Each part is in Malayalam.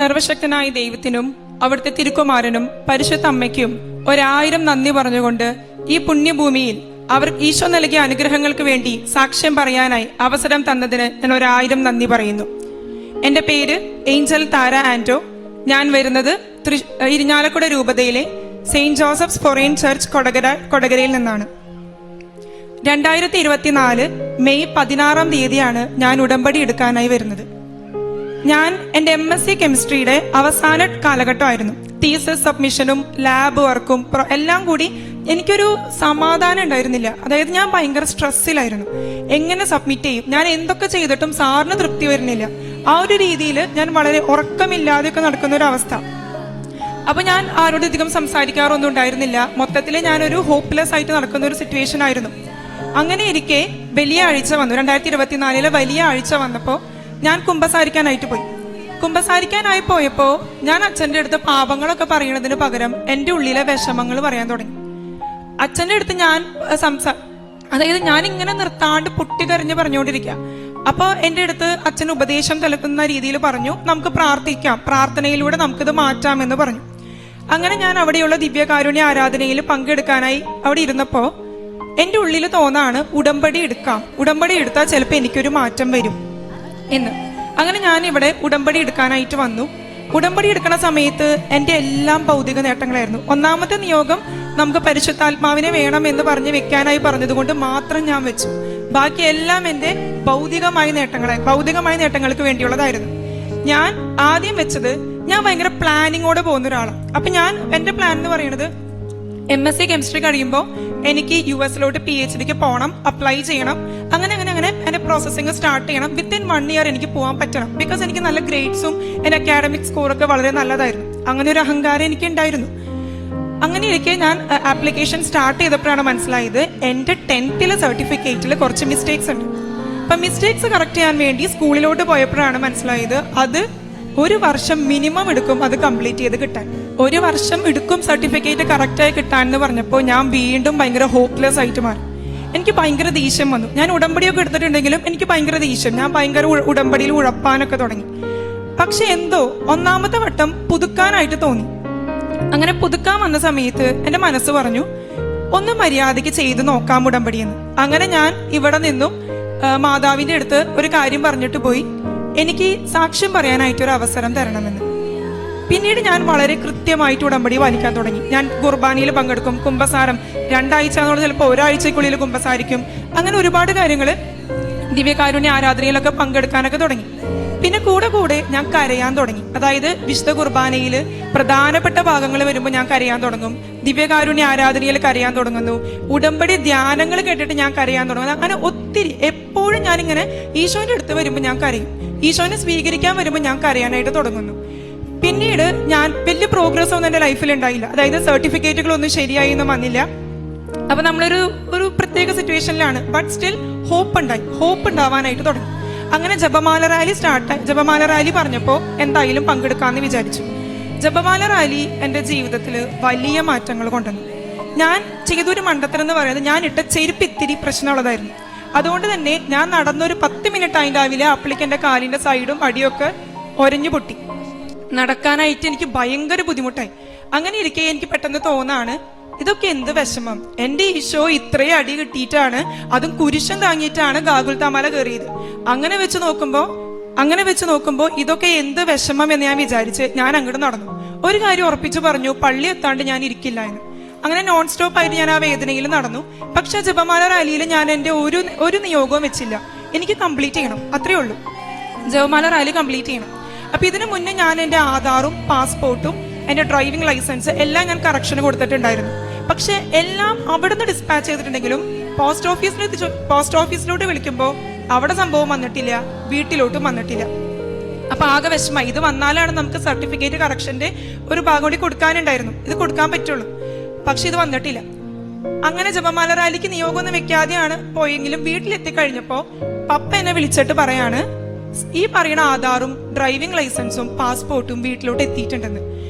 സർവശക്തനായ ദൈവത്തിനും അവിടുത്തെ തിരുക്കുമാരനും പരിശുദ്ധ അമ്മയ്ക്കും 1000 നന്ദി പറഞ്ഞുകൊണ്ട് ഈ പുണ്യഭൂമിയിൽ അവർ ഈശോ നൽകിയ അനുഗ്രഹങ്ങൾക്ക് വേണ്ടി സാക്ഷ്യം പറയാനായി അവസരം തന്നതിന് ഞാൻ 1000 നന്ദി പറയുന്നു. എന്റെ പേര് ഏഞ്ചൽ താര ആന്റോ. ഞാൻ വരുന്നത് ഇരിഞ്ഞാലക്കുട രൂപതയിലെ സെയിന്റ് ജോസഫ്സ് ഫൊറൈൻ ചർച്ച് കൊടകരയിൽ നിന്നാണ്. 2024 മെയ് 16 തീയതിയാണ് ഞാൻ ഉടമ്പടി എടുക്കാനായി വരുന്നത്. ഞാൻ എൻ്റെ MSc കെമിസ്ട്രിയുടെ അവസാന കാലഘട്ടമായിരുന്നു. തീസിസ് സബ്മിഷനും ലാബ് വർക്കും എല്ലാം കൂടി എനിക്കൊരു സമാധാനം ഉണ്ടായിരുന്നില്ല. അതായത് ഞാൻ ഭയങ്കര സ്ട്രെസ്സിലായിരുന്നു. എങ്ങനെ സബ്മിറ്റ് ചെയ്യും, ഞാൻ എന്തൊക്കെ ചെയ്തിട്ടും സാറിന് തൃപ്തി വരുന്നില്ല. ആ ഒരു രീതിയിൽ ഞാൻ വളരെ ഉറക്കമില്ലാതെയൊക്കെ നടക്കുന്ന ഒരു അവസ്ഥ. അപ്പൊ ഞാൻ ആരോടധികം സംസാരിക്കാറൊന്നും ഉണ്ടായിരുന്നില്ല. മൊത്തത്തിൽ ഞാനൊരു ഹോപ്പ്ലെസ് ആയിട്ട് നടക്കുന്ന ഒരു സിറ്റുവേഷൻ ആയിരുന്നു. അങ്ങനെ ഇരിക്കെ വലിയ ആഴ്ച വന്നു. 2024 വലിയ ആഴ്ച വന്നപ്പോൾ ഞാൻ കുമ്പസാരിക്കാനായിട്ട് പോയി. കുമ്പസാരിക്കാനായി പോയപ്പോൾ ഞാൻ അച്ഛൻ്റെ അടുത്ത് പാപങ്ങളൊക്കെ പറയുന്നതിന് പകരം എൻ്റെ ഉള്ളിലെ വിഷമങ്ങൾ പറയാൻ തുടങ്ങി. അച്ഛൻ്റെ അടുത്ത് ഞാൻ അതായത് ഞാൻ ഇങ്ങനെ നിർത്താണ്ട് പൊട്ടിക്കരഞ്ഞ് പറഞ്ഞുകൊണ്ടിരിക്കുക. അപ്പോൾ എൻ്റെ അടുത്ത് അച്ഛൻ ഉപദേശം നൽകുന്ന രീതിയിൽ പറഞ്ഞു, നമുക്ക് പ്രാർത്ഥിക്കാം, പ്രാർത്ഥനയിലൂടെ നമുക്കിത് മാറ്റാമെന്ന് പറഞ്ഞു. അങ്ങനെ ഞാൻ അവിടെയുള്ള ദിവ്യകാരുണ്യ ആരാധനയിൽ പങ്കെടുക്കാനായി അവിടെ ഇരുന്നപ്പോൾ എൻ്റെ ഉള്ളിൽ തോന്നാണ് ഉടമ്പടി എടുക്കാം, ഉടമ്പടി എടുത്താൽ ചിലപ്പോൾ എനിക്കൊരു മാറ്റം വരും എന്ന്. അങ്ങനെ ഞാൻ ഇവിടെ ഉടമ്പടി എടുക്കാനായിട്ട് വന്നു. ഉടമ്പടി എടുക്കുന്ന സമയത്ത് എൻ്റെ എല്ലാം ഭൗതിക നേട്ടങ്ങളായിരുന്നു. ഒന്നാമത്തെ നിയോഗം നമുക്ക് പരിശുദ്ധാത്മാവിനെ വേണം എന്ന് പറഞ്ഞ് വെക്കാനായി പറഞ്ഞതുകൊണ്ട് മാത്രം ഞാൻ വെച്ചു. ബാക്കി എല്ലാം എൻ്റെ ഭൗതികമായ നേട്ടങ്ങൾക്ക് വേണ്ടിയുള്ളതായിരുന്നു. ഞാൻ ആദ്യം വെച്ചത്, ഞാൻ ഭയങ്കര പ്ലാനിങ്ങോടെ പോകുന്ന ഒരാളാണ്. അപ്പൊ എൻ്റെ പ്ലാൻ എന്ന് പറയുന്നത് MSc കെമിസ്ട്രി കഴിയുമ്പോൾ എനിക്ക് US PhDക്ക് പോകണം, അപ്ലൈ ചെയ്യണം. അങ്ങനെ എൻ്റെ പ്രോസസ്സിങ് സ്റ്റാർട്ട് ചെയ്യണം. വിത്തിൻ 1 ഇയർ എനിക്ക് പോകാൻ പറ്റണം. ബിക്കോസ് എനിക്ക് നല്ല ഗ്രേഡ്സും എൻ്റെ അക്കാഡമിക് സ്കോറൊക്കെ വളരെ നല്ലതായിരുന്നു. അങ്ങനെ ഒരു അഹങ്കാരം എനിക്ക് ഉണ്ടായിരുന്നു. അങ്ങനെ ഇരിക്കെ ഞാൻ ആപ്ലിക്കേഷൻ സ്റ്റാർട്ട് ചെയ്തപ്പോഴാണ് മനസ്സിലായത് എൻ്റെ 10th സർട്ടിഫിക്കറ്റിൽ കുറച്ച് മിസ്റ്റേക്സ് ഉണ്ട്. അപ്പം മിസ്റ്റേക്സ് കറക്റ്റ് ചെയ്യാൻ വേണ്ടി സ്കൂളിലോട്ട് പോയപ്പോഴാണ് മനസ്സിലായത് അത് 1 വർഷം മിനിമം എടുക്കും അത് കംപ്ലീറ്റ് ചെയ്ത് കിട്ടാൻ. 1 വർഷം എടുക്കും സർട്ടിഫിക്കറ്റ് കറക്റ്റായി കിട്ടാൻ എന്ന് പറഞ്ഞപ്പോൾ ഞാൻ വീണ്ടും ഭയങ്കര ഹോപ്പ്ലെസ് ആയിട്ട് മാറി. എനിക്ക് ഭയങ്കര ദേഷ്യം വന്നു. ഞാൻ ഉടമ്പടിയൊക്കെ എടുത്തിട്ടുണ്ടെങ്കിലും എനിക്ക് ഭയങ്കര ദേഷ്യം, ഞാൻ ഭയങ്കര ഉടമ്പടിയിൽ ഉഴപ്പാനൊക്കെ തുടങ്ങി. പക്ഷെ എന്തോ 1ാമത്തെ വട്ടം പുതുക്കാനായിട്ട് തോന്നി. അങ്ങനെ പുതുക്കാൻ വന്ന സമയത്ത് എൻ്റെ മനസ്സ് പറഞ്ഞു, ഒന്ന് മര്യാദയ്ക്ക് ചെയ്ത് നോക്കാം ഉടമ്പടിയെന്ന്. അങ്ങനെ ഞാൻ ഇവിടെ നിന്നും മാതാവിൻ്റെ അടുത്ത് ഒരു കാര്യം പറഞ്ഞിട്ട് പോയി, എനിക്ക് സാക്ഷ്യം പറയാനായിട്ട് ഒരു അവസരം തരണമെന്ന്. പിന്നീട് ഞാൻ വളരെ കൃത്യമായിട്ട് ഉടമ്പടി പാലിക്കാൻ തുടങ്ങി. ഞാൻ കുർബാനയിൽ പങ്കെടുക്കും, കുമ്പസാരം 2 ആഴ്ച എന്നുള്ളത് ചിലപ്പോൾ 1 ആഴ്ചക്കുള്ളിൽ കുമ്പസാരിക്കും. അങ്ങനെ ഒരുപാട് കാര്യങ്ങൾ ദിവ്യകാരുണ്യ ആരാധനയിലൊക്കെ പങ്കെടുക്കാനൊക്കെ തുടങ്ങി. പിന്നെ കൂടെ ഞാൻ കരയാൻ തുടങ്ങി. അതായത് വിശുദ്ധ കുർബാനയിൽ പ്രധാനപ്പെട്ട ഭാഗങ്ങൾ വരുമ്പോൾ ഞാൻ കരയാൻ തുടങ്ങും, ദിവ്യകാരുണ്യ ആരാധനയിൽ കരയാൻ തുടങ്ങുന്നു, ഉടമ്പടി ധ്യാനങ്ങൾ കേട്ടിട്ട് ഞാൻ കരയാൻ തുടങ്ങുന്നു. അങ്ങനെ ഒത്തിരി എപ്പോഴും ഞാനിങ്ങനെ ഈശോന്റെ അടുത്ത് വരുമ്പോൾ ഞാൻ കരയും, ഈശോനെ സ്വീകരിക്കാൻ വരുമ്പോൾ ഞാൻ കരയാനായിട്ട് തുടങ്ങുന്നു. പിന്നീട് ഞാൻ വലിയ പ്രോഗ്രസ് ഒന്നും എൻ്റെ ലൈഫിൽ ഉണ്ടായില്ല. അതായത് സർട്ടിഫിക്കറ്റുകളൊന്നും ശരിയായി ഒന്നും വന്നില്ല. അപ്പൊ നമ്മളൊരു പ്രത്യേക സിറ്റുവേഷനിലാണ്. ബട്ട് സ്റ്റിൽ ഹോപ്പ് ഉണ്ടാവാനായിട്ട് തുടങ്ങി. അങ്ങനെ ജപമാല റാലി പറഞ്ഞപ്പോൾ എന്തായാലും പങ്കെടുക്കാമെന്ന് വിചാരിച്ചു. ജപമാല റാലി എൻ്റെ ജീവിതത്തിൽ വലിയ മാറ്റങ്ങൾ കൊണ്ടുവന്നു. ഞാൻ ചെയ്തൊരു മണ്ടത്തരം എന്ന് പറയുന്നത്, ഞാൻ ഇട്ട ചെരുപ്പ് ഇത്തിരി പ്രശ്നമുള്ളതായിരുന്നു. അതുകൊണ്ട് തന്നെ ഞാൻ നടന്നൊരു 10 മിനിറ്റ് ആയിട്ടാവില്ല അപ്പോഴേക്ക് എൻ്റെ കാലിൻ്റെ സൈഡും അടിയൊക്കെ ഒരഞ്ഞു പൊട്ടി. നടക്കാനായിട്ട് എനിക്ക് ഭയങ്കര ബുദ്ധിമുട്ടായി. അങ്ങനെ ഇരിക്കെ എനിക്ക് പെട്ടെന്ന് തോന്നാണ്, ഇതൊക്കെ എന്ത് വിഷമം, എൻ്റെ ഈശോ ഇത്രയും അടി കിട്ടിയിട്ടാണ്, അതും കുരിശൻ താങ്ങിയിട്ടാണ് ഗാഗുൽത്താമല കയറിയത്. അങ്ങനെ വെച്ച് നോക്കുമ്പോൾ ഇതൊക്കെ എന്ത് വിഷമം എന്ന് ഞാൻ വിചാരിച്ച് ഞാൻ അങ്ങോട്ട് നടന്നു. ഒരു കാര്യം ഉറപ്പിച്ചു പറഞ്ഞു, പള്ളി എത്താണ്ട് ഞാൻ ഇരിക്കില്ല എന്ന്. അങ്ങനെ നോൺ സ്റ്റോപ്പ് ആയിട്ട് ഞാൻ ആ വേദനയിൽ നടന്നു. പക്ഷെ ജപമാല റാലിയിൽ ഞാൻ എൻ്റെ ഒരു നിയോഗവും വെച്ചില്ല. എനിക്ക് കംപ്ലീറ്റ് ചെയ്യണം, അത്രേ ഉള്ളൂ. ജപമാല റാലി കംപ്ലീറ്റ് ചെയ്യണം. അപ്പൊ ഇതിനു മുന്നേ ഞാൻ എൻ്റെ ആധാറും പാസ്പോർട്ടും എൻ്റെ ഡ്രൈവിംഗ് ലൈസൻസ് എല്ലാം ഞാൻ കറക്ഷന് കൊടുത്തിട്ടുണ്ടായിരുന്നു. പക്ഷെ എല്ലാം അവിടുന്ന് ഡിസ്പാച്ച് ചെയ്തിട്ടുണ്ടെങ്കിലും പോസ്റ്റ് ഓഫീസിലോട്ട് വിളിക്കുമ്പോൾ അവിടെ സംഭവം വന്നിട്ടില്ല, വീട്ടിലോട്ടും വന്നിട്ടില്ല. അപ്പൊ ആകെ വിഷമമായി. ഇത് വന്നാലാണ് നമുക്ക് സർട്ടിഫിക്കറ്റ് കറക്ഷന്റെ ഒരു ഭാഗം കൂടി കൊടുക്കാനുണ്ടായിരുന്നു, ഇത് കൊടുക്കാൻ പറ്റുള്ളൂ. പക്ഷെ ഇത് വന്നിട്ടില്ല. അങ്ങനെ ജപമാല റാലിക്ക് നിയോഗമൊന്നും വെക്കാതെയാണ് പോയെങ്കിലും വീട്ടിലെത്തിക്കഴിഞ്ഞപ്പോ പപ്പ എന്നെ വിളിച്ചിട്ട് പറയാണ്, ഈ പറയുന്ന ആധാറും ഡ്രൈവിംഗ് ലൈസൻസും പാസ്പോർട്ടും വീട്ടിലോട്ട് എത്തിയിട്ടുണ്ടെന്ന്.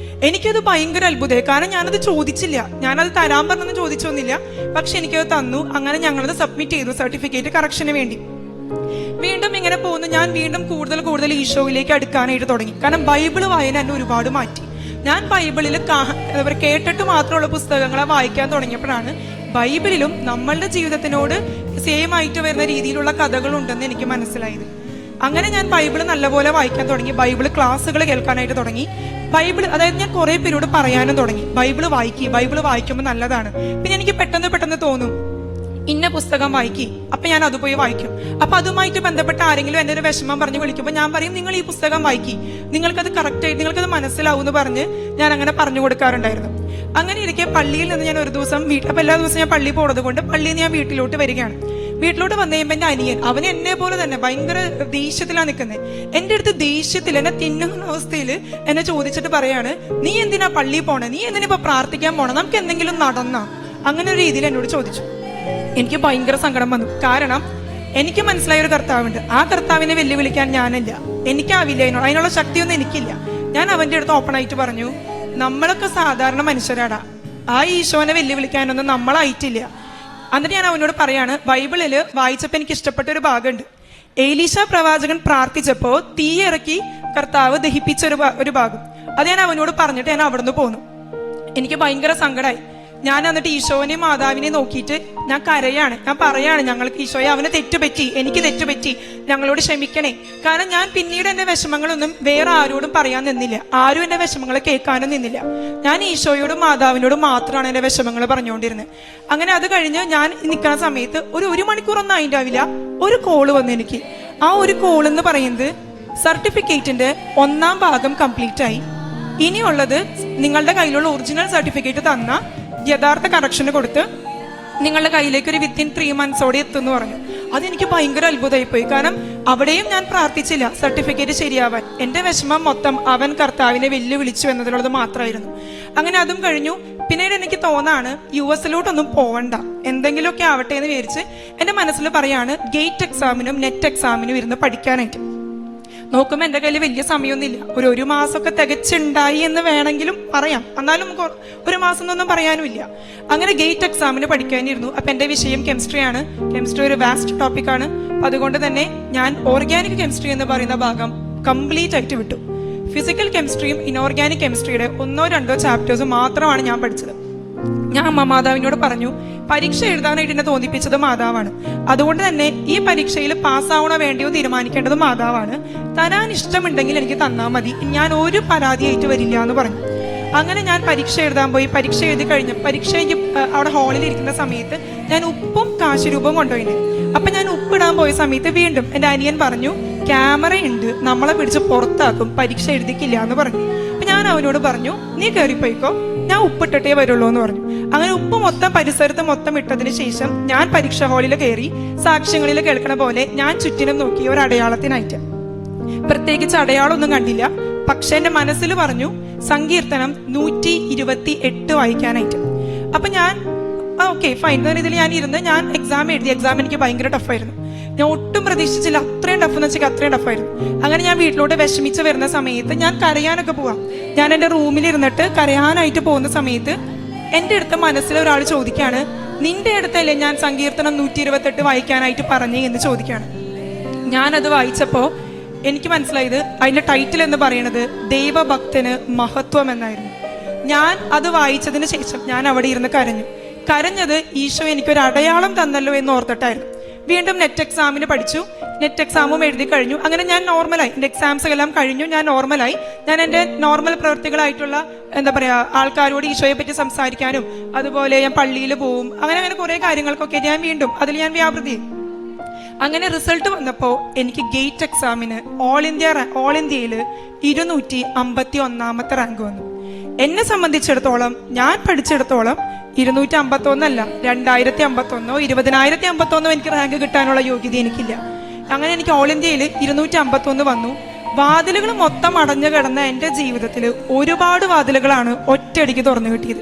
എനിക്കത് ഭയങ്കര അത്ഭുതമായി. കാരണം ഞാനത് ചോദിച്ചില്ല, ഞാനത് തരാൻ പറഞ്ഞൊന്നും ചോദിച്ചൊന്നുമില്ല. പക്ഷെ എനിക്കത് തന്നു. അങ്ങനെ ഞങ്ങളത് സബ്മിറ്റ് ചെയ്തു സർട്ടിഫിക്കറ്റ് കറക്ഷന് വേണ്ടി. വീണ്ടും ഇങ്ങനെ പോകുന്നു. ഞാൻ വീണ്ടും കൂടുതൽ ഈശോയിലേക്ക് അടുക്കാനായിട്ട് തുടങ്ങി. കാരണം ബൈബിള് വായന എന്നെ ഒരുപാട് മാറ്റി. ഞാൻ ബൈബിളിൽ കേട്ടിട്ട് മാത്രമുള്ള പുസ്തകങ്ങളെ വായിക്കാൻ തുടങ്ങിയപ്പോഴാണ് ബൈബിളിലും നമ്മളുടെ ജീവിതത്തിനോട് സെയിം ആയിട്ട് വരുന്ന രീതിയിലുള്ള കഥകളുണ്ടെന്ന് എനിക്ക് മനസ്സിലായത്. അങ്ങനെ ഞാൻ ബൈബിള് നല്ലപോലെ വായിക്കാൻ തുടങ്ങി. ബൈബിള് ക്ലാസ്സുകൾ കേൾക്കാനായിട്ട് തുടങ്ങി. ബൈബിള് അതായത് ഞാൻ കുറെ പേരോട് പറയാനും തുടങ്ങി, ബൈബിള് വായിക്കുമ്പോൾ നല്ലതാണ്. പിന്നെ എനിക്ക് പെട്ടെന്ന് തോന്നും ഇന്ന പുസ്തകം വായിക്കി, അപ്പൊ ഞാൻ അത് പോയി വായിക്കും. അപ്പൊ അതുമായിട്ട് ബന്ധപ്പെട്ട ആരെങ്കിലും എന്നെ ഒരു വിഷമം പറഞ്ഞ് വിളിക്കുമ്പോൾ ഞാൻ പറയും, നിങ്ങൾ ഈ പുസ്തകം വായിക്കി, നിങ്ങൾക്കത് കറക്റ്റായിട്ട് നിങ്ങൾക്കത് മനസ്സിലാവും എന്ന് പറഞ്ഞ് ഞാൻ അങ്ങനെ പറഞ്ഞു കൊടുക്കാറുണ്ടായിരുന്നു. അങ്ങനെ ഇരിക്കെ പള്ളിയിൽ നിന്ന് ഞാൻ ഒരു ദിവസം അപ്പൊ എല്ലാ ദിവസവും ഞാൻ പള്ളിയിൽ പോകുന്നത് കൊണ്ട് പള്ളിയിൽ നിന്ന് ഞാൻ വീട്ടിലോട്ട് വരികയാണ്. വീട്ടിലോട്ട് വന്നു കഴിയുമ്പോൾ എന്റെ അനിയൻ, അവൻ എന്നെ പോലെ തന്നെ ഭയങ്കര ദേഷ്യത്തിലാണ് നിൽക്കുന്നത്. എന്റെ അടുത്ത് ദേഷ്യത്തിൽ എന്നെ തിന്നുന്ന അവസ്ഥയിൽ എന്നെ ചോദിച്ചിട്ട് പറയാണ്, നീ എന്തിനാ പള്ളിയിൽ പോണേ, നീ എന്തിനാ ഇപ്പൊ പ്രാർത്ഥിക്കാൻ പോണേ, നമുക്ക് എന്തെങ്കിലും നടന്നാ? അങ്ങനെ ഒരു രീതിയിൽ എന്നോട് ചോദിച്ചു. എനിക്ക് ഭയങ്കര സങ്കടം വന്നു. കാരണം എനിക്ക് മനസ്സിലായ ഒരു കർത്താവുണ്ട്. ആ കർത്താവിനെ വെല്ലുവിളിക്കാൻ ഞാനില്ല, എനിക്കാവില്ല, അതിനുള്ള ശക്തിയൊന്നും എനിക്കില്ല. ഞാൻ അവന്റെ അടുത്ത് ഓപ്പൺ ആയിട്ട് പറഞ്ഞു, നമ്മളൊക്കെ സാധാരണ മനുഷ്യരാടാ, ആ ഈശോനെ വെല്ലുവിളിക്കാനൊന്നും നമ്മളായിട്ടില്ല. എന്നിട്ട് ഞാൻ അവനോട് പറയാണ്, ബൈബിളിൽ വായിച്ചപ്പോൾ എനിക്ക് ഇഷ്ടപ്പെട്ട ഒരു ഭാഗമുണ്ട്. ഏലീശ പ്രവാചകൻ പ്രാർത്ഥിച്ചപ്പോൾ തീയിറക്കി കർത്താവ് ദഹിപ്പിച്ച ഒരു ഭാഗം. അത് ഞാൻ അവനോട് പറഞ്ഞിട്ട് ഞാൻ അവിടുന്ന് പോന്നു. എനിക്ക് ഭയങ്കര സങ്കടമായി. ഞാൻ എന്നിട്ട് ഈശോനെയും മാതാവിനെയും നോക്കിയിട്ട് ഞാൻ കരയാണ്. ഞാൻ പറയാണ്, ഞങ്ങൾക്ക് ഈശോയെ അവന് തെറ്റുപറ്റി, എനിക്ക് തെറ്റുപറ്റി, ഞങ്ങളോട് ക്ഷമിക്കണേ. കാരണം ഞാൻ പിന്നീട് എന്റെ വിഷമങ്ങളൊന്നും വേറെ ആരോടും പറയാൻ നിന്നില്ല, ആരും എന്റെ വിഷമങ്ങൾ കേൾക്കാനും നിന്നില്ല. ഞാൻ ഈശോയോടും മാതാവിനോടും മാത്രമാണ് എന്റെ വിഷമങ്ങൾ പറഞ്ഞുകൊണ്ടിരുന്നത്. അങ്ങനെ അത് കഴിഞ്ഞ് ഞാൻ നിൽക്കുന്ന സമയത്ത് ഒരു മണിക്കൂറൊന്നും ആയിട്ടാവില്ല, ഒരു കോള് വന്നു എനിക്ക്. ആ ഒരു കോൾ എന്ന് പറയുന്നത് സർട്ടിഫിക്കറ്റിന്റെ 1ാം ഭാഗം കംപ്ലീറ്റ് ആയി, ഇനിയുള്ളത് നിങ്ങളുടെ കയ്യിലുള്ള ഒറിജിനൽ സർട്ടിഫിക്കറ്റ് തന്ന യഥാർത്ഥ കറക്ഷന് കൊടുത്ത് നിങ്ങളുടെ കയ്യിലേക്ക് ഒരു വിത്തിൻ 3 months എത്തുമെന്ന് പറഞ്ഞു. അതെനിക്ക് ഭയങ്കര അത്ഭുതമായി പോയി. കാരണം അവിടെയും ഞാൻ പ്രാർത്ഥിച്ചില്ല സർട്ടിഫിക്കറ്റ് ശരിയാവാൻ. എന്റെ വിഷമം മൊത്തം അവൻ കർത്താവിനെ വെല്ലുവിളിച്ചു എന്നതിലുള്ളത് മാത്രമായിരുന്നു. അങ്ങനെ അതും കഴിഞ്ഞു. പിന്നീട് എനിക്ക് തോന്നാണ് US പോവണ്ട, എന്തെങ്കിലുമൊക്കെ ആവട്ടെ എന്ന് വിചാരിച്ച് എന്റെ മനസ്സിൽ പറയാണ് ഗേറ്റ് എക്സാമിനും നെറ്റ് എക്സാമിനും ഇരുന്ന് പഠിക്കാനായിട്ട്. നോക്കുമ്പോൾ എൻ്റെ കയ്യിൽ വലിയ സമയമൊന്നുമില്ല. ഒരു മാസമൊക്കെ തികച്ചുണ്ടായി എന്ന് വേണമെങ്കിലും പറയാം, എന്നാലും ഒരു മാസം എന്നൊന്നും പറയാനുമില്ല. അങ്ങനെ ഗേറ്റ് എക്സാമിന് പഠിക്കാനിരുന്നു. അപ്പം എൻ്റെ വിഷയം കെമിസ്ട്രിയാണ്. കെമിസ്ട്രി ഒരു വാസ്റ്റ് ടോപ്പിക്കാണ്. അതുകൊണ്ട് തന്നെ ഞാൻ ഓർഗാനിക് കെമിസ്ട്രി എന്ന് പറയുന്ന ഭാഗം കംപ്ലീറ്റ് ആയിട്ട് വിട്ടു. ഫിസിക്കൽ കെമിസ്ട്രിയും ഇനോർഗാനിക് കെമിസ്ട്രിയുടെ 1-2 ചാപ്റ്റേഴ്സ് മാത്രമാണ് ഞാൻ പഠിച്ചത്. ഞാൻ മാതാവിനോട് പറഞ്ഞു, പരീക്ഷ എഴുതാനായിട്ട് എന്നെ തോന്നിപ്പിച്ചത് മാതാവാണ്. അതുകൊണ്ട് തന്നെ ഈ പരീക്ഷയിൽ പാസ്സാവണോ വേണ്ടിയോ തീരുമാനിക്കേണ്ടത് മാതാവാണ്. തരാൻ ഇഷ്ടമുണ്ടെങ്കിൽ എനിക്ക് തന്നാൽ മതി, ഞാൻ ഒരു പരാതിയായിട്ട് വരില്ല എന്ന് പറഞ്ഞു. അങ്ങനെ ഞാൻ പരീക്ഷ എഴുതാൻ പോയി. പരീക്ഷ എഴുതി കഴിഞ്ഞു. പരീക്ഷ എനിക്ക് അവിടെ ഹാളിൽ ഇരിക്കുന്ന സമയത്ത് ഞാൻ ഉപ്പും കാശുരൂപവും കൊണ്ടുപോയിട്ടുണ്ട്. അപ്പൊ ഞാൻ ഉപ്പിടാൻ പോയ സമയത്ത് വീണ്ടും എൻ്റെ അനിയൻ പറഞ്ഞു, ക്യാമറ ഉണ്ട്, നമ്മളെ പിടിച്ച് പുറത്താക്കും, പരീക്ഷ എഴുതിക്കില്ല എന്ന് പറഞ്ഞു. അപ്പൊ ഞാൻ അവനോട് പറഞ്ഞു, നീ കയറിപ്പോയിക്കോ, ഞാൻ ഉപ്പിട്ടിട്ടേ വരുള്ളൂ എന്ന് പറഞ്ഞു. അങ്ങനെ ഉപ്പ് പരിസരത്ത് മൊത്തം ഇട്ടതിന് ശേഷം ഞാൻ പരീക്ഷാ ഹാളിൽ കയറി. സാക്ഷ്യങ്ങളിൽ കേൾക്കണ പോലെ ഞാൻ ചുറ്റിനും നോക്കി ഒരു അടയാളത്തിനായിട്ട്. പ്രത്യേകിച്ച് അടയാളമൊന്നും കണ്ടില്ല. പക്ഷെ എന്റെ മനസ്സിൽ പറഞ്ഞു സങ്കീർത്തനം 128 വായിക്കാനായിട്ട്. അപ്പൊ ഞാൻ ഓക്കെ ഫൈൻ ഇതിൽ ഞാൻ ഇരുന്ന് ഞാൻ എക്സാം എഴുതി. എക്സാം എനിക്ക് ഭയങ്കര ടഫായിരുന്നു. ഞാൻ ഒട്ടും പ്രതീക്ഷിച്ചില്ല, അത്രയും ടഫ് എന്ന് വെച്ചാൽ അത്രയും ടഫായിരുന്നു. അങ്ങനെ ഞാൻ വീട്ടിലോട്ട് വിഷമിച്ച് വരുന്ന സമയത്ത് ഞാൻ കരയാനൊക്കെ പോവാം. ഞാൻ എൻ്റെ റൂമിൽ ഇരുന്നിട്ട് കരയാനായിട്ട് പോകുന്ന സമയത്ത് എൻ്റെ അടുത്ത് മനസ്സിൽ ഒരാൾ ചോദിക്കുകയാണ്, നിന്റെ അടുത്തല്ലേ ഞാൻ സങ്കീർത്തനം 128 വായിക്കാനായിട്ട് പറഞ്ഞേ എന്ന് ചോദിക്കുകയാണ്. ഞാനത് വായിച്ചപ്പോൾ എനിക്ക് മനസ്സിലായത് അതിൻ്റെ ടൈറ്റിൽ എന്ന് പറയുന്നത് ദൈവഭക്തന് മഹത്വം എന്നായിരുന്നു. ഞാൻ അത് വായിച്ചതിന് ശേഷം ഞാൻ അവിടെ ഇരുന്ന് കരഞ്ഞത് ഈശോ എനിക്കൊരു അടയാളം തന്നല്ലോ എന്ന് ഓർത്തിട്ടായിരുന്നു. വീണ്ടും നെറ്റ് എക്സാമിന് പഠിച്ചു. നെറ്റ് എക്സാമും എഴുതി കഴിഞ്ഞു. അങ്ങനെ ഞാൻ നോർമലായി, എൻ്റെ എക്സാംസ് എല്ലാം കഴിഞ്ഞു. ഞാൻ നോർമലായി. ഞാൻ എൻ്റെ നോർമൽ പ്രവൃത്തികളായിട്ടുള്ള ആൾക്കാരോട് ഈശോയെ പറ്റി സംസാരിക്കാനും അതുപോലെ ഞാൻ പള്ളിയിൽ പോവും. അങ്ങനെ കുറേ കാര്യങ്ങൾക്കൊക്കെ ഞാൻ വീണ്ടും അതിൽ ഞാൻ വ്യാപൃതി. അങ്ങനെ റിസൾട്ട് വന്നപ്പോൾ എനിക്ക് ഗേറ്റ് എക്സാമിന് ഓൾ ഇന്ത്യയിൽ 251 റാങ്ക് വന്നു. എന്നെ സംബന്ധിച്ചിടത്തോളം ഞാൻ പഠിച്ചിടത്തോളം 251 അല്ല, 2051 20,051 എനിക്ക് റാങ്ക് കിട്ടാനുള്ള യോഗ്യത എനിക്കില്ല. അങ്ങനെ എനിക്ക് ഓൾ ഇന്ത്യയിൽ 251 വന്നു. വാതിലുകൾ മൊത്തം അടഞ്ഞു കിടന്ന എൻ്റെ ജീവിതത്തിൽ ഒരുപാട് വാതിലുകളാണ് ഒറ്റയടിക്ക് തുറന്നു കിട്ടിയത്.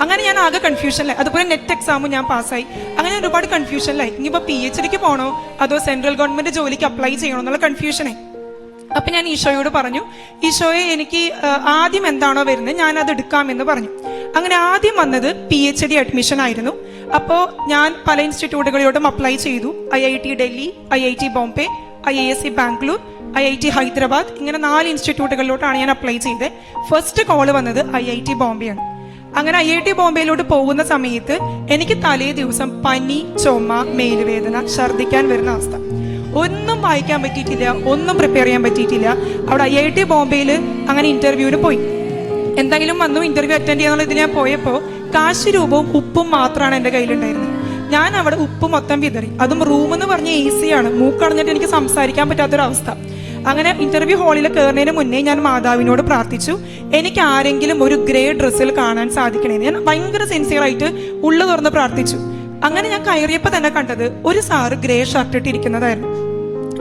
അങ്ങനെ ഞാൻ ആകെ കൺഫ്യൂഷനിലായി. അതുപോലെ നെറ്റ് എക്സാമും ഞാൻ പാസ്സായി. അങ്ങനെ ഒരുപാട് കൺഫ്യൂഷനിലായി. ഇനിയിപ്പോൾ PhDക്ക് പോകണോ അതോ സെൻട്രൽ ഗവൺമെന്റ് ജോലിക്ക് അപ്ലൈ ചെയ്യണോ എന്നുള്ള കൺഫ്യൂഷനായി. അപ്പം ഞാൻ ഈശോയോട് പറഞ്ഞു, ഈശോയെ എനിക്ക് ആദ്യം എന്താണോ വരുന്നത് ഞാൻ അത് എടുക്കാമെന്ന് പറഞ്ഞു. അങ്ങനെ ആദ്യം വന്നത് PhD അഡ്മിഷൻ ആയിരുന്നു. അപ്പോൾ ഞാൻ പല ഇൻസ്റ്റിറ്റ്യൂട്ടുകളിലോട്ടും അപ്ലൈ ചെയ്തു. IIT Delhi, IIT Bombay, IISc Bangalore, IIT Hyderabad, ഇങ്ങനെ 4 ഇൻസ്റ്റിറ്റ്യൂട്ടുകളിലോട്ടാണ് ഞാൻ അപ്ലൈ ചെയ്തത്. ഫസ്റ്റ് കോള് വന്നത് IIT ബോംബെയാണ്. അങ്ങനെ IIT ബോംബെയിലോട്ട് പോകുന്ന സമയത്ത് എനിക്ക് തലേ ദിവസം പനി, ചുമ, മേലുവേദന, ഛർദ്ദിക്കാൻ വരുന്ന അവസ്ഥ. ഒന്നും വായിക്കാൻ പറ്റിയിട്ടില്ല, ഒന്നും പ്രിപ്പയർ ചെയ്യാൻ പറ്റിയിട്ടില്ല. അവിടെ IIT ബോംബെയിൽ അങ്ങനെ ഇന്റർവ്യൂവിന് പോയി. എന്തെങ്കിലും വന്നു ഇന്റർവ്യൂ അറ്റൻഡ് ചെയ്യാന്നുള്ള ഞാൻ പോയപ്പോൾ കാശ് രൂപവും ഉപ്പും മാത്രമാണ് എൻ്റെ കയ്യിലുണ്ടായിരുന്നത്. ഞാൻ അവിടെ ഉപ്പ് മൊത്തം വിതറി. അതും റൂം എന്ന് പറഞ്ഞ AC ആണ്. മൂക്കടഞ്ഞിട്ട് എനിക്ക് സംസാരിക്കാൻ പറ്റാത്തൊരവസ്ഥ. അങ്ങനെ ഇന്റർവ്യൂ ഹാളിൽ കയറുന്നതിന് മുന്നേ ഞാൻ മാതാവിനോട് പ്രാർത്ഥിച്ചു, എനിക്ക് ആരെങ്കിലും ഒരു ഗ്രേ ഡ്രസ്സിൽ കാണാൻ സാധിക്കണേന്ന്. ഞാൻ ഭയങ്കര സിൻസിയറായിട്ട് ഉള്ളു തുറന്ന് പ്രാർത്ഥിച്ചു. അങ്ങനെ ഞാൻ കയറിയപ്പോൾ തന്നെ കണ്ടത് ഒരു സാറ് ഗ്രേ ഷർട്ട് ഇട്ടിരിക്കുന്നതായിരുന്നു.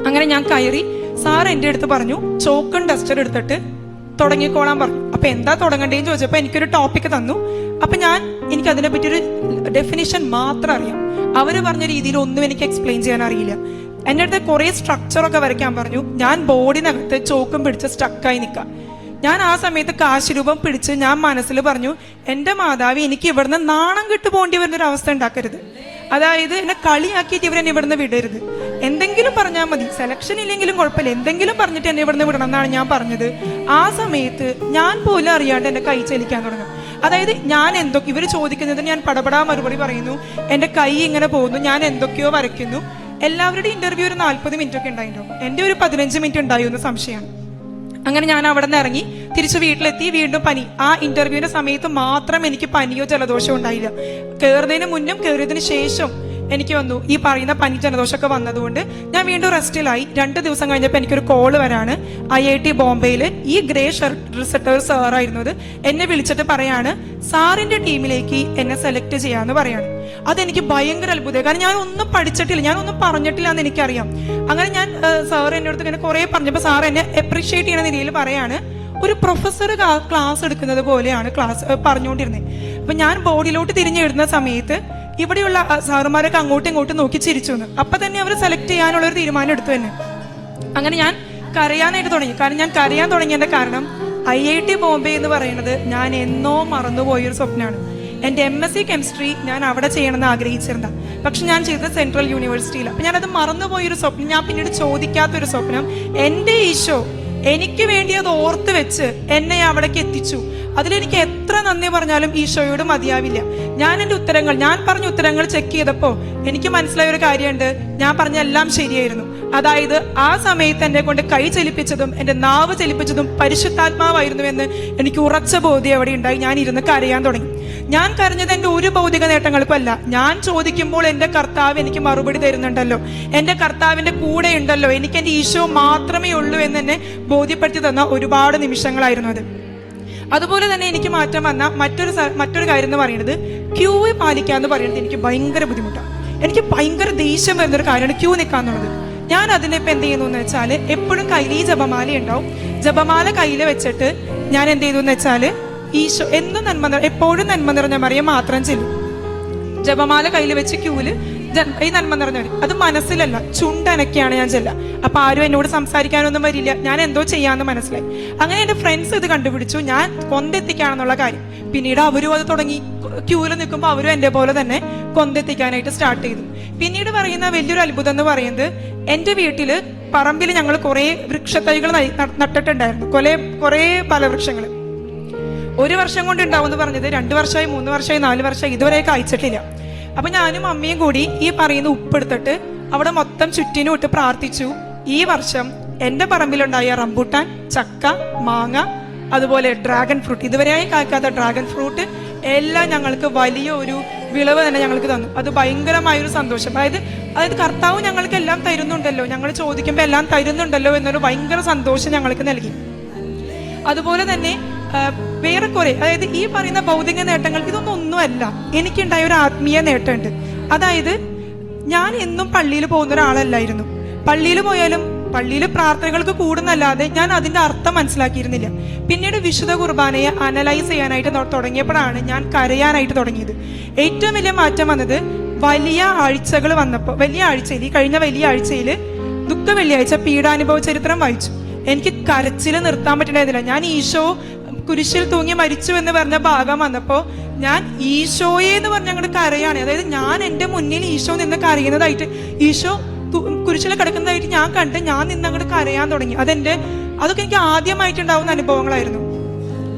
അങ്ങനെ ഞാൻ കയറി. സാറ് എൻ്റെ അടുത്ത് പറഞ്ഞു, ചോക്കും ഡസ്റ്റർ എടുത്തിട്ട് തുടങ്ങിക്കോളാൻ പറഞ്ഞു. അപ്പൊ എന്താ തുടങ്ങണ്ടേന്ന് ചോദിച്ചപ്പോൾ എനിക്കൊരു ടോപ്പിക് തന്നു. അപ്പൊ എനിക്ക് അതിനെ പറ്റി ഒരു ഡെഫിനിഷൻ മാത്രം അറിയാം. അവര് പറഞ്ഞ രീതിയിൽ ഒന്നും എനിക്ക് എക്സ്പ്ലെയിൻ ചെയ്യാൻ അറിയില്ല. എൻ്റെ അടുത്ത് കുറെ സ്ട്രക്ചറൊക്കെ വരയ്ക്കാൻ പറഞ്ഞു. ഞാൻ ബോർഡിനകത്ത് ചോക്കും പിടിച്ച് സ്റ്റക്കായി നിൽക്കാം. ഞാൻ ആ സമയത്ത് കാശ് രൂപം പിടിച്ച് ഞാൻ മനസ്സിൽ പറഞ്ഞു, എൻ്റെ മാതാവ് എനിക്ക് ഇവിടുന്ന് നാണം കെട്ടു പോകേണ്ടി വരുന്നൊരു അവസ്ഥ ഉണ്ടാക്കരുത്. അതായത് എന്നെ കളിയാക്കിയിട്ട് ഇവരെന്നെ ഇവിടുന്ന് വിടരുത്. എന്തെങ്കിലും പറഞ്ഞാൽ മതി, സെലക്ഷൻ ഇല്ലെങ്കിലും കുഴപ്പമില്ല, എന്തെങ്കിലും പറഞ്ഞിട്ട് എന്നെ ഇവിടുന്ന് വിടണം എന്നാണ് ഞാൻ പറഞ്ഞത്. ആ സമയത്ത് ഞാൻ പോലും അറിയാണ്ട് എൻ്റെ കൈ ചലിക്കാൻ തുടങ്ങും. അതായത് ഞാൻ ഇവർ ചോദിക്കുന്നത് ഞാൻ പടപടാ മറുപടി പറയുന്നു, എൻ്റെ കൈ ഇങ്ങനെ പോകുന്നു, ഞാൻ എന്തൊക്കെയോ വരയ്ക്കുന്നു. എല്ലാവരുടെയും ഇന്റർവ്യൂ ഒരു 40 മിനിറ്റ് ഒക്കെ ഉണ്ടായിട്ടുണ്ടാവും. എൻ്റെ ഒരു 15 മിനിറ്റ് ഉണ്ടായിരുന്നു സംശയമാണ്. അങ്ങനെ ഞാൻ അവിടെ നിന്ന് ഇറങ്ങി തിരിച്ചു വീട്ടിലെത്തി. വീണ്ടും പനി. ആ ഇന്റർവ്യൂവിന്റെ സമയത്ത് മാത്രം എനിക്ക് പനിയോ ജലദോഷമോ ഉണ്ടായില്ല. കയറുന്നതിന് മുന്നും കയറിയതിന് ശേഷം എനിക്ക് വന്നു ഈ പറയുന്ന പനി ജലദോഷമൊക്കെ വന്നതുകൊണ്ട് ഞാൻ വീണ്ടും റെസ്റ്റിലായി. 2 ദിവസം കഴിഞ്ഞപ്പോൾ എനിക്കൊരു കോള് വരാണ്. IIT ബോംബെയിൽ ഈ ഗ്രേ ഷർട്ട് സാറായിരുന്നു അത്. എന്നെ വിളിച്ചിട്ട് പറയാണ്, സാറിന്റെ ടീമിലേക്ക് എന്നെ സെലക്ട് ചെയ്യാന്ന് പറയാണ്. അതെനിക്ക് ഭയങ്കര അത്ഭുതമായി. കാരണം ഞാൻ ഒന്നും പഠിച്ചിട്ടില്ല, ഞാൻ ഒന്നും പറഞ്ഞിട്ടില്ല എന്ന് എനിക്കറിയാം. അങ്ങനെ ഞാൻ സാർ എൻ്റെ അടുത്ത് ഇങ്ങനെ കുറെ പറഞ്ഞപ്പോൾ സാർ എന്നെ അപ്രീഷിയേറ്റ് ചെയ്യുന്ന രീതിയിൽ പറയാണ്, ഒരു പ്രൊഫസർ ക്ലാസ് എടുക്കുന്നത് പോലെയാണ് ക്ലാസ് പറഞ്ഞുകൊണ്ടിരുന്നത്. അപ്പൊ ഞാൻ ബോർഡിലോട്ട് തിരിഞ്ഞെഴുതുന്ന സമയത്ത് ഇവിടെയുള്ള സാറുമാരൊക്കെ അങ്ങോട്ടും ഇങ്ങോട്ടും നോക്കി ചിരിച്ചു എന്ന്. അപ്പൊ തന്നെ അവർ സെലക്ട് ചെയ്യാനുള്ള ഒരു തീരുമാനം എടുത്തു തന്നെ. അങ്ങനെ ഞാൻ കരയാനായിട്ട് തുടങ്ങി. കാരണം ഞാൻ കരയാൻ തുടങ്ങിയതിന്റെ കാരണം IIT ബോംബെ എന്ന് പറയുന്നത് ഞാൻ എന്നോ മറന്നുപോയൊരു സ്വപ്നമാണ്. എൻ്റെ MSc കെമിസ്ട്രി ഞാൻ അവിടെ ചെയ്യണമെന്ന് ആഗ്രഹിച്ചിരുന്ന, പക്ഷെ ഞാൻ ചെയ്തത് സെൻട്രൽ യൂണിവേഴ്സിറ്റിയിൽ. അപ്പം ഞാനത് മറന്നുപോയൊരു സ്വപ്നം, ഞാൻ പിന്നീട് ചോദിക്കാത്തൊരു സ്വപ്നം. എൻ്റെ ഈശോ എനിക്ക് വേണ്ടി അത് ഓർത്ത് വെച്ച് എന്നെ അവിടേക്ക് എത്തിച്ചു. അതിലെനിക്ക് എത്ര നന്ദി പറഞ്ഞാലും ഈശോയോട് മതിയാവില്ല. ഞാൻ പറഞ്ഞ ഉത്തരങ്ങൾ ചെക്ക് ചെയ്തപ്പോൾ എനിക്ക് മനസ്സിലായ ഒരു കാര്യമുണ്ട്, ഞാൻ പറഞ്ഞ എല്ലാം ശരിയായിരുന്നു. അതായത് ആ സമയത്ത് എന്നെ കൊണ്ട് കൈ ചലിപ്പിച്ചതും എൻ്റെ നാവ് ചലിപ്പിച്ചതും പരിശുദ്ധാത്മാവായിരുന്നുവെന്ന് എനിക്ക് ഉറച്ച ബോധ്യം അവിടെ ഉണ്ടായി. ഞാൻ ഇരുന്ന് കരയാൻ തുടങ്ങി. ഞാൻ കരഞ്ഞത് എൻ്റെ ഒരു ഭൗതിക നേട്ടങ്ങൾക്കല്ല. ഞാൻ ചോദിക്കുമ്പോൾ എൻ്റെ കർത്താവ് എനിക്ക് മറുപടി തരുന്നുണ്ടല്ലോ, എൻ്റെ കർത്താവിൻ്റെ കൂടെ ഉണ്ടല്ലോ, എനിക്ക് എൻ്റെ ഈശോ മാത്രമേ ഉള്ളൂ എന്ന് എന്നെ ബോധ്യപ്പെടുത്തി തന്ന ഒരുപാട് നിമിഷങ്ങളായിരുന്നു അത്. അതുപോലെ തന്നെ എനിക്ക് മാറ്റം വന്ന മറ്റൊരു കാര്യം എന്ന് പറയുന്നത് ക്യൂ പാലിക്കാന്ന് പറയുന്നത് എനിക്ക് ഭയങ്കര ബുദ്ധിമുട്ടാണ്. എനിക്ക് ഭയങ്കര ദേഷ്യം വരുന്നൊരു കാര്യമാണ് ക്യൂ നിൽക്കാന്നുള്ളത്. ഞാൻ അതിനിപ്പോൾ എന്ത് ചെയ്യുന്നു എന്ന് വെച്ചാൽ എപ്പോഴും കയ്യിൽ ഈ ജപമാല ഉണ്ടാവും. ജപമാല കയ്യിൽ വെച്ചിട്ട് ഞാൻ എന്ത് ചെയ്തു എന്ന് വെച്ചാൽ ഈശോ എന്നും എപ്പോഴും നന്മ നിറഞ്ഞ മറിയം മാത്രം ചെല്ലും. ജപമാല കയ്യിൽ വെച്ച് ക്യൂല് ഈ നന്മ നിറഞ്ഞവർ, അത് മനസ്സിലല്ല ചുണ്ടനക്കെയാണ് ഞാൻ ചെല്ലുക. അപ്പൊ ആരും എന്നോട് സംസാരിക്കാനൊന്നും വരില്ല, ഞാൻ എന്തോ ചെയ്യാന്ന് മനസ്സിലായി. അങ്ങനെ എൻ്റെ ഫ്രണ്ട്സ് ഇത് കണ്ടുപിടിച്ചു ഞാൻ കൊന്തെത്തിക്കാണെന്നുള്ള കാര്യം. പിന്നീട് അവരും അത് തുടങ്ങി. ക്യൂല് നിൽക്കുമ്പോൾ അവരും എൻ്റെ പോലെ തന്നെ കൊന്തെത്തിക്കാനായിട്ട് സ്റ്റാർട്ട് ചെയ്തു. പിന്നീട് പറയുന്ന വലിയൊരു അത്ഭുതം എന്ന് പറയുന്നത്, എൻ്റെ വീട്ടില് പറമ്പിൽ ഞങ്ങൾ കുറെ വൃക്ഷത്തൈകൾ നട്ടിട്ടുണ്ടായിരുന്നു, കുറെ ഫലവൃക്ഷങ്ങൾ. 1 വർഷം കൊണ്ട് ഉണ്ടാവും എന്ന് പറഞ്ഞത് 2 വർഷമായി, 3 വർഷമായി, 4 വർഷമായി, ഇതുവരെ കായ്ച്ചിട്ടില്ല. അപ്പൊ ഞാനും അമ്മയും കൂടി ഈ പറയുന്ന ഉപ്പെടുത്തിട്ട് അവിടെ മൊത്തം ചുറ്റിനും ഇട്ട് പ്രാർത്ഥിച്ചു, ഈ വർഷം എൻ്റെ പറമ്പിലുണ്ടായ റംബൂട്ടാൻ, ചക്ക, മാങ്ങ, അതുപോലെ ഡ്രാഗൺ ഫ്രൂട്ട്, ഇതുവരെയായി കായ്ക്കാത്ത ഡ്രാഗൺ ഫ്രൂട്ട് എല്ലാം ഞങ്ങൾക്ക് വലിയ ഒരു വിളവ് തന്നെ ഞങ്ങൾക്ക് തന്നു. അത് ഭയങ്കരമായൊരു സന്തോഷം. അതായത് കർത്താവ് ഞങ്ങൾക്ക് എല്ലാം തരുന്നുണ്ടല്ലോ, ഞങ്ങൾ ചോദിക്കുമ്പോൾ എല്ലാം തരുന്നുണ്ടല്ലോ എന്നൊരു ഭയങ്കര സന്തോഷം ഞങ്ങൾക്ക് നൽകി. അതുപോലെ തന്നെ വേറെ കുറെ, അതായത് ഈ പറയുന്ന ഭൗതിക നേട്ടങ്ങൾ ഇതൊന്നൊന്നുമല്ല, എനിക്കുണ്ടായ ഒരു ആത്മീയ നേട്ടമുണ്ട്. അതായത് ഞാൻ എന്നും പള്ളിയിൽ പോകുന്ന ഒരാളല്ലായിരുന്നു. പള്ളിയിൽ പോയാലും പള്ളിയിൽ പ്രാർത്ഥനകൾക്ക് കൂടുന്നല്ലാതെ ഞാൻ അതിന്റെ അർത്ഥം മനസ്സിലാക്കിയിരുന്നില്ല. പിന്നീട് വിശുദ്ധ കുർബാനയെ അനലൈസ് ചെയ്യാനായിട്ട് തുടങ്ങിയപ്പോഴാണ് ഞാൻ കരയാനായിട്ട് തുടങ്ങിയത്. ഏറ്റവും വലിയ മാറ്റം വന്നത് വലിയ ആഴ്ചകൾ വന്നപ്പോൾ, ഈ കഴിഞ്ഞ വലിയ ആഴ്ചയിൽ ദുഃഖ വെള്ളിയാഴ്ച പീഡാനുഭവ ചരിത്രം വായിച്ചു. എനിക്ക് കരച്ചിൽ നിർത്താൻ പറ്റണതില്ല. ഞാൻ ഈശോ കുരിശിൽ തൂങ്ങി മരിച്ചു എന്ന് പറഞ്ഞ ഭാഗം വന്നപ്പോ ഞാൻ ഈശോയെ എന്ന് പറഞ്ഞ അങ്ങോട്ട് കരയാണ്. അതായത് ഞാൻ എൻ്റെ മുന്നിൽ ഈശോ നിന്ന് കരയുന്നതായിട്ട്, ഈശോ കുരിശിൽ കിടക്കുന്നതായിട്ട് ഞാൻ കണ്ട് ഞാൻ നിന്ന് അങ്ങോട്ട് കരയാൻ തുടങ്ങി. അതൊക്കെ എനിക്ക് ആദ്യമായിട്ടുണ്ടാവുന്ന അനുഭവങ്ങളായിരുന്നു.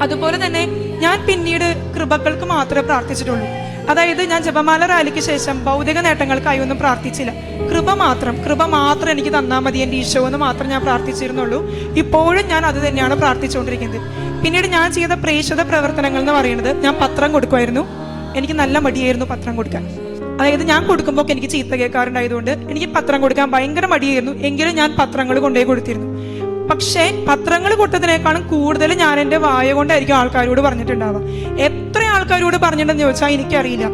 അതുപോലെ തന്നെ ഞാൻ പിന്നീട് കൃപകൾക്ക് മാത്രമേ പ്രാർത്ഥിച്ചിട്ടുള്ളൂ. അതായത് ഞാൻ ജപമാല റാലിക്ക് ശേഷം ഭൗതിക നേട്ടങ്ങൾക്കായി ഒന്നും പ്രാർത്ഥിച്ചില്ല. കൃപ മാത്രം എനിക്ക് തന്നാൽ മതി എൻ്റെ ഈശോ എന്ന് മാത്രം ഞാൻ പ്രാർത്ഥിച്ചിരുന്നുള്ളൂ. ഇപ്പോഴും ഞാൻ അത് തന്നെയാണ് പ്രാർത്ഥിച്ചുകൊണ്ടിരിക്കുന്നത്. പിന്നീട് ഞാൻ ചെയ്ത പ്രേക്ഷിത പ്രവർത്തനങ്ങൾ എന്ന് പറയുന്നത്, ഞാൻ പത്രം കൊടുക്കുമായിരുന്നു. എനിക്ക് നല്ല മടിയായിരുന്നു പത്രം കൊടുക്കാൻ. അതായത് ഞാൻ കൊടുക്കുമ്പോൾ എനിക്ക് ചീത്ത കേൾക്കാറുണ്ടായതുകൊണ്ട് എനിക്ക് പത്രം കൊടുക്കാൻ ഭയങ്കര മടിയായിരുന്നു. എങ്കിലും ഞാൻ പത്രങ്ങൾ കൊണ്ടുപോയി കൊടുത്തിരുന്നു. പക്ഷേ പത്രങ്ങൾ കൊടുത്തതിനേക്കാളും കൂടുതൽ ഞാൻ എൻ്റെ വായ കൊണ്ടായിരിക്കും ആൾക്കാരോട് പറഞ്ഞിട്ടുണ്ടാവുക. എത്ര ആൾക്കാരോട് പറഞ്ഞിട്ടുണ്ടെന്ന് ചോദിച്ചാൽ എനിക്കറിയില്ല.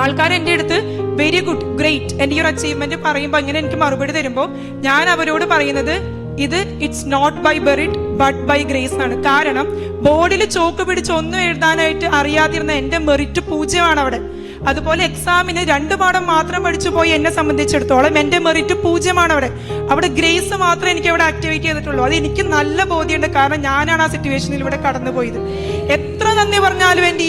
ആൾക്കാർ എൻ്റെ അടുത്ത് വെരി ഗുഡ്, ഗ്രേറ്റ്, എൻ്റെ ഈ ഒരു അച്ചീവ്മെന്റ് പറയുമ്പോൾ ഇങ്ങനെ എനിക്ക് മറുപടി തരുമ്പോൾ ഞാൻ അവരോട് പറയുന്നത്, it's not by merit but by grace ആണ്. കാരണം ബോർഡിൽ ചോക്ക് പിടിച്ച് ഒന്നും എഴുതാനായിട്ട് അറിയാതിരുന്ന എൻ്റെ മെറിറ്റ് 0 അവിടെ. അതുപോലെ എക്സാമിന് 2 പാഠം മാത്രം പഠിച്ചു പോയി എന്നെ സംബന്ധിച്ചിടത്തോളം എൻ്റെ മെറിറ്റ് 0 അവിടെ ഗ്രേസ് മാത്രമേ എനിക്ക് അവിടെ ആക്ടിവേറ്റ് ചെയ്തിട്ടുള്ളൂ. അത് എനിക്ക് നല്ല ബോധ്യമുണ്ട്. കാരണം ഞാനാണ് ആ സിറ്റുവേഷനിൽ ഇവിടെ കടന്നുപോയത്. എത്ര നന്ദി പറഞ്ഞാലും എൻ്റെ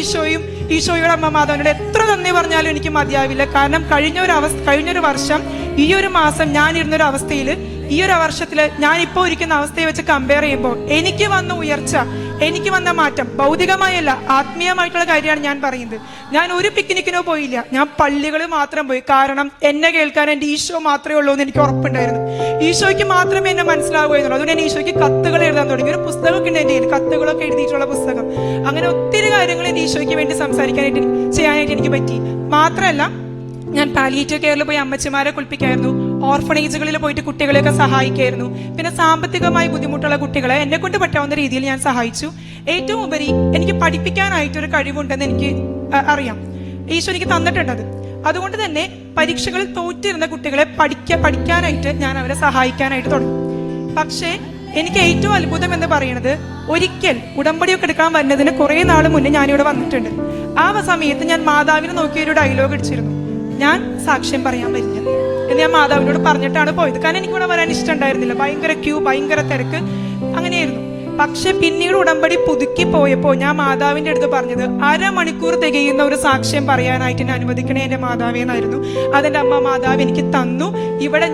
ഈശോയുടെ അമ്മ മാതാവിനോട് എത്ര നന്ദി പറഞ്ഞാലും എനിക്ക് മതിയാവില്ല. കാരണം കഴിഞ്ഞൊരു വർഷം ഈ ഒരു മാസം ഞാൻ ഇരുന്നൊരു അവസ്ഥയിൽ, ഈ ഒരു വർഷത്തിൽ ഞാൻ ഇപ്പോൾ ഇരിക്കുന്ന അവസ്ഥയെ വെച്ച് കമ്പയർ ചെയ്യുമ്പോൾ എനിക്ക് വന്ന ഉയർച്ച, എനിക്ക് വന്ന മാറ്റം ഭൗതികമായല്ല, ആത്മീയമായിട്ടുള്ള കാര്യമാണ് ഞാൻ പറയുന്നത്. ഞാൻ ഒരു പിക്നിക്കിനോ പോയില്ല, ഞാൻ പള്ളികളിൽ മാത്രം പോയി. കാരണം എന്നെ കേൾക്കാൻ എൻ്റെ ഈശോ മാത്രമേ ഉള്ളൂ എന്ന് എനിക്ക് ഉറപ്പുണ്ടായിരുന്നു. ഈശോയ്ക്ക് മാത്രമേ എന്നെ മനസ്സിലാവുകയുള്ളൂ. അതുകൊണ്ട് ഞാൻ ഈശോയ്ക്ക് കത്തുകൾ എഴുതാൻ തുടങ്ങി. ഒരു പുസ്തകമൊക്കെ ഉണ്ട് എൻ്റെ കയ്യിൽ, കത്തുകളൊക്കെ എഴുതിയിട്ടുള്ള പുസ്തകം. അങ്ങനെ ഒത്തിരി കാര്യങ്ങൾ എൻ്റെ ഈശോയ്ക്ക് വേണ്ടി ചെയ്യാനായിട്ട് എനിക്ക് പറ്റി. മാത്രമല്ല, ഞാൻ പാലിയേറ്റീവ് കെയറിൽ പോയി അമ്മച്ചിമാരെ കുളിപ്പിക്കായിരുന്നു. ഓർഫണേജുകളിൽ പോയിട്ട് കുട്ടികളെയൊക്കെ സഹായിക്കായിരുന്നു. പിന്നെ സാമ്പത്തികമായി ബുദ്ധിമുട്ടുള്ള കുട്ടികളെ എന്നെ കൊണ്ട് പറ്റാവുന്ന രീതിയിൽ ഞാൻ സഹായിച്ചു. ഏറ്റവും ഉപരി എനിക്ക് പഠിപ്പിക്കാനായിട്ടൊരു കഴിവുണ്ടെന്ന് എനിക്ക് അറിയാം. ഈശോ എനിക്ക് തന്നിട്ടുണ്ടത്. അതുകൊണ്ട് തന്നെ പരീക്ഷകളിൽ തോറ്റിരുന്ന കുട്ടികളെ പഠിക്കാനായിട്ട് ഞാൻ അവരെ സഹായിക്കാനായിട്ട് തുടങ്ങി. പക്ഷേ എനിക്ക് ഏറ്റവും അത്ഭുതം എന്ന് പറയുന്നത്, ഒരിക്കൽ ഉടമ്പടിയൊക്കെ എടുക്കാൻ വരുന്നതിന് കുറെ നാൾ മുന്നേ ഞാനിവിടെ വന്നിട്ടുണ്ട്. ആ സമയത്ത് ഞാൻ മാതാവിനെ നോക്കിയൊരു ഡയലോഗ് അടിച്ചിരുന്നു, ഞാൻ സാക്ഷ്യം പറയാൻ വരില്ല എന്ന് ഞാൻ മാതാവിനോട് പറഞ്ഞിട്ടാണ് പോയത്. കാരണം എനിക്കിവിടെ വരാൻ ഇഷ്ടമുണ്ടായിരുന്നില്ല. ഭയങ്കര ക്യൂ, ഭയങ്കര തിരക്ക്, അങ്ങനെയായിരുന്നു. പക്ഷെ പിന്നീട് ഉടമ്പടി പുതുക്കി പോയപ്പോൾ ഞാൻ മാതാവിൻ്റെ അടുത്ത് പറഞ്ഞത്, 1/2 മണിക്കൂർ തികയുന്ന ഒരു സാക്ഷ്യം പറയാനായിട്ട് എന്നെ അനുവദിക്കണേ എൻ്റെ മാതാവേ എന്നായിരുന്നു. അതെൻ്റെ അമ്മ മാതാവ് എനിക്ക് തന്നു. ഇവിടെ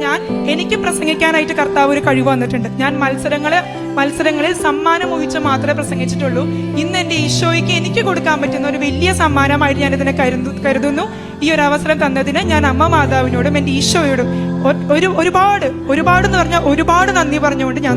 എനിക്ക് പ്രസംഗിക്കാനായിട്ട് കർത്താവ് ഒരു കഴിവ് വന്നിട്ടുണ്ട്. ഞാൻ മത്സരങ്ങളിൽ സമ്മാനം ഊഹിച്ച് മാത്രമേ പ്രസംഗിച്ചിട്ടുള്ളൂ. ഇന്ന് എൻ്റെ ഈശോയ്ക്ക് എനിക്ക് കൊടുക്കാൻ പറ്റുന്ന ഒരു വലിയ സമ്മാനമായിട്ട് ഞാൻ ഇതിനെ കരുതുന്നു. ഈ ഒരു അവസരം തന്നതിന് ഞാൻ അമ്മ മാതാവിനോടും എൻ്റെ ഈശോയോടും ഒരുപാട് എന്ന് പറഞ്ഞാൽ ഒരുപാട് നന്ദി പറഞ്ഞുകൊണ്ട് ഞാൻ